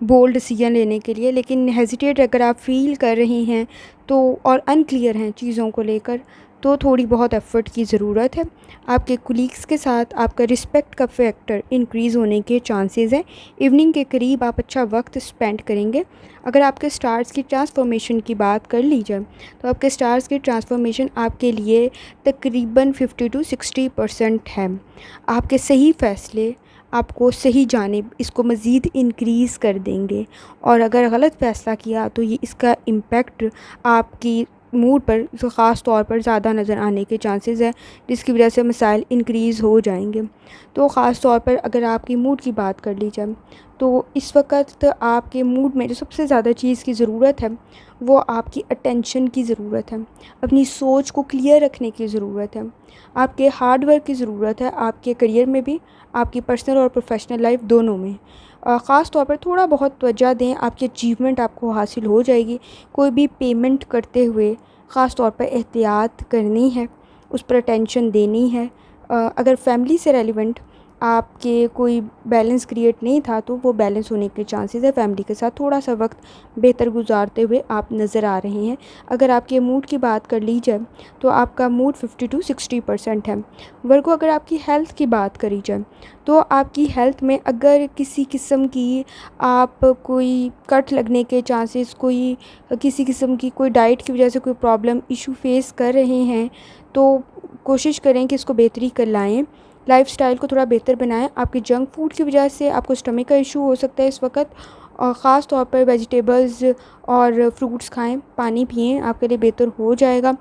बोल्ड डिसीजन लेने के लिए, लेकिन हेजिटेट अगर आप फील कर रही हैं तो, और अनक्लियर हैं चीज़ों को लेकर, तो थोड़ी बहुत एफ़र्ट की ज़रूरत है। आपके कुलीग्स के साथ आपका रिस्पेक्ट का फैक्टर इंक्रीज़ होने के चांसेस हैं। इवनिंग के करीब आप अच्छा वक्त स्पेंड करेंगे। अगर आपके स्टार्स की ट्रांसफॉर्मेशन की बात कर ली जाए, तो आपके स्टार्स की ट्रांसफॉर्मेशन आपके लिए तकरीबन 50 to 60% है। आपके सही फ़ैसले आपको सही जानिब इसको मज़ीद इंक्रीज़ कर देंगे, और अगर गलत फ़ैसला किया तो ये इसका इम्पेक्ट आपकी मूड पर ख़ास तौर पर ज़्यादा नज़र आने के चांसेस हैं, जिसकी वजह से मसाइल इंक्रीज़ हो जाएंगे। तो ख़ास तौर पर अगर आपकी मूड की बात कर ली जाए, तो इस वक्त आपके मूड में जो सबसे ज़्यादा चीज़ की ज़रूरत है वो आपकी अटेंशन की ज़रूरत है, अपनी सोच को क्लियर रखने की ज़रूरत है, आपके हार्ड वर्क की ज़रूरत है, आपके करियर में भी, आपकी पर्सनल और प्रोफेशनल लाइफ दोनों में। ख़ास तौर पर थोड़ा बहुत तवज्जो दें, आपकी अचीवमेंट आपको हासिल हो जाएगी। कोई भी पेमेंट करते हुए ख़ास तौर पर एहतियात करनी है, उस पर अटेंशन देनी है। अगर फैमिली से रेलिवेंट आपके कोई बैलेंस क्रिएट नहीं था, तो वो बैलेंस होने के चांसेस है। फैमिली के साथ थोड़ा सा वक्त बेहतर गुजारते हुए आप नज़र आ रहे हैं। अगर आपके मूड की बात कर ली जाए, तो आपका मूड 50 to 60% है। वर्गो, अगर आपकी हेल्थ की बात करी जाए, तो आपकी हेल्थ में अगर किसी किस्म की आप कोई कट लगने के चांसेस, कोई किसी किस्म की कोई डाइट की वजह से कोई प्रॉब्लम इशू फेस कर रहे हैं, तो कोशिश करें कि इसको बेहतरी कर लाएँ, लाइफ़स्टाइल को थोड़ा बेहतर बनाएं। आपके जंक फूड की वजह से आपको स्टमक का इशू हो सकता है इस वक्त, और ख़ास तौर पर वेजिटेबल्स और फ्रूट्स खाएं, पानी पिएं, आपके लिए बेहतर हो जाएगा।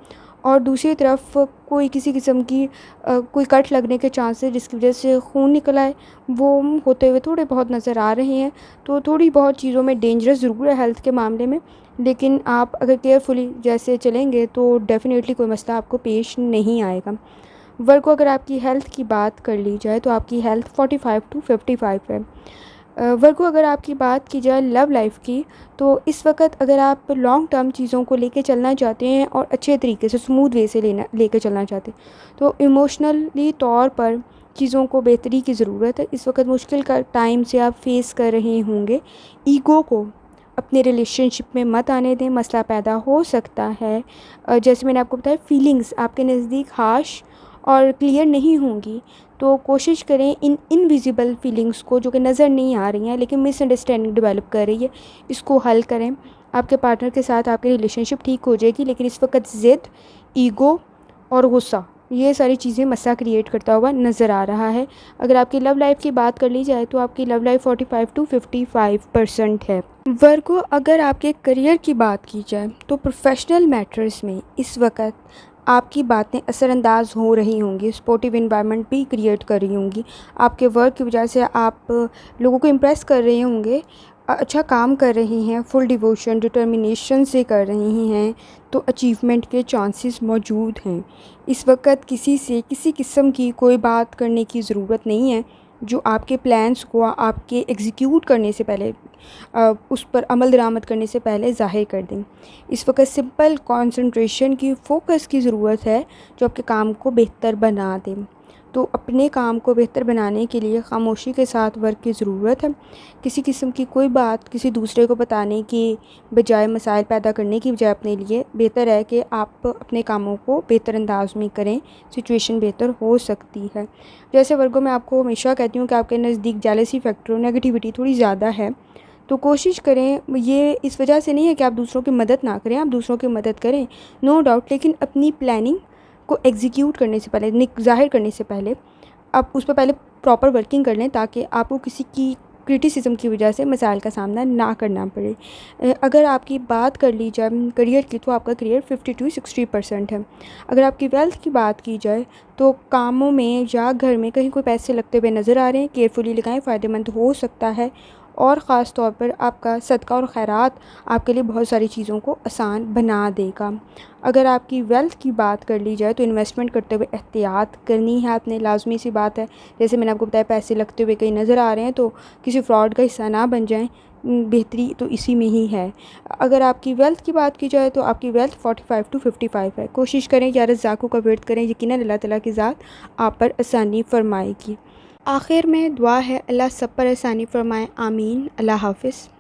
और दूसरी तरफ कोई किसी किस्म की कोई कट लगने के चांसेस जिसकी वजह से खून निकल आए, वो होते हुए थोड़े बहुत नज़र आ रहे हैं। तो थोड़ी बहुत चीज़ों में डेंजरस ज़रूर है हेल्थ के मामले में, लेकिन आप अगर केयरफुली जैसे चलेंगे तो डेफ़िनेटली कोई मसला आपको पेश नहीं आएगा। वर्गो, अगर आपकी हेल्थ की बात कर ली जाए, तो आपकी हेल्थ 45 to 55 है। वर्गो, अगर आपकी बात की जाए लव लाइफ की, तो इस वक्त अगर आप लॉन्ग टर्म चीज़ों को लेके चलना चाहते हैं और अच्छे तरीके से स्मूथ वे से लेके चलना चाहते हैं, तो इमोशनली तौर पर चीज़ों को बेहतरी की ज़रूरत है। इस वक्त मुश्किल का टाइम से आप फेस कर रहे होंगे। ईगो को अपने रिलेशनशिप में मत आने दें, मसला पैदा हो सकता है। जैसे मैंने आपको बताया, फीलिंग्स आपके नज़दीक हाश और क्लियर नहीं होंगी, तो कोशिश करें इन इनविजिबल फीलिंग्स को, जो कि नज़र नहीं आ रही हैं लेकिन मिसअंडरस्टैंडिंग डेवलप कर रही है, इसको हल करें। आपके पार्टनर के साथ आपकी रिलेशनशिप ठीक हो जाएगी, लेकिन इस वक्त ज़िद, ईगो और गुस्सा, ये सारी चीज़ें मसला क्रिएट करता हुआ नज़र आ रहा है। अगर आपकी लव लाइफ की बात कर ली जाए, तो आपकी लव लाइफ 45 to 55% है। वर्गो, अगर आपके करियर की बात की जाए, तो प्रोफेशनल मैटर्स में इस वक्त आपकी बातें असरअंदाज हो रही होंगी, सपोर्टिव इन्वायरमेंट भी क्रिएट कर रही होंगी। आपके वर्क की वजह से आप लोगों को इम्प्रेस कर रहे होंगे, अच्छा काम कर रही हैं, फुल डिवोशन डिटर्मिनेशन से कर रही हैं, तो अचीवमेंट के चांसेस मौजूद हैं। इस वक्त किसी से किसी किस्म की कोई बात करने की ज़रूरत नहीं है, जो आपके प्लान्स को आपके एग्जीक्यूट करने से पहले, उस पर अमल दरामद करने से पहले ज़ाहिर कर दें। इस वक्त सिंपल कंसंट्रेशन की, फोकस की ज़रूरत है, जो आपके काम को बेहतर बना दें। तो अपने काम को बेहतर बनाने के लिए खामोशी के साथ वर्क की ज़रूरत है। किसी किस्म की कोई बात किसी दूसरे को बताने की बजाय, मसाइल पैदा करने की बजाय, अपने लिए बेहतर है कि आप अपने कामों को बेहतर अंदाज में करें, सिचुएशन बेहतर हो सकती है। जैसे वर्गों, मैं आपको हमेशा कहती हूँ कि आपके नज़दीक जेलसी फैक्टर, नेगेटिविटी थोड़ी ज़्यादा है, तो कोशिश करें, ये इस वजह से नहीं है कि आप दूसरों की मदद ना करें, आप दूसरों की मदद करें, नो डाउट, लेकिन अपनी प्लानिंग को एग्जीक्यूट करने से पहले, ज़ाहिर करने से पहले, आप उस पर पहले प्रॉपर वर्किंग कर लें, ताकि आपको किसी की क्रिटिसिज्म की वजह से मसाइल का सामना ना करना पड़े। अगर आपकी बात कर ली जाए करियर की, तो आपका करियर 50 to 60% है। अगर आपकी वेल्थ की बात की जाए, तो कामों में या घर में कहीं कोई पैसे लगते हुए नज़र आ रहे हैं, केयरफुली लगाएं, फ़ायदेमंद हो सकता है। और ख़ास तौर पर आपका सदका और खैरात आपके लिए बहुत सारी चीज़ों को आसान बना देगा। अगर आपकी वेल्थ की बात कर ली जाए तो इन्वेस्टमेंट करते हुए एहतियात करनी है आपने, लाजमी सी बात है। जैसे मैंने आपको बताया, पैसे लगते हुए कहीं नज़र आ रहे हैं तो किसी फ्रॉड का हिस्सा ना बन जाएं, बेहतरी तो इसी में ही है। अगर आपकी वेल्थ की बात की जाए तो आपकी वेल्थ 45 टू 55 है। कोशिश करें या रज़ाक़ों का वेट करें, यकीनन अल्लाह ताला की ज़ात आप पर आसानी फ़रमाएगी। आखिर में दुआ है, अल्लाह सब पर आसानी फ़रमाए, आमीन। अल्लाह हाफ़िज़।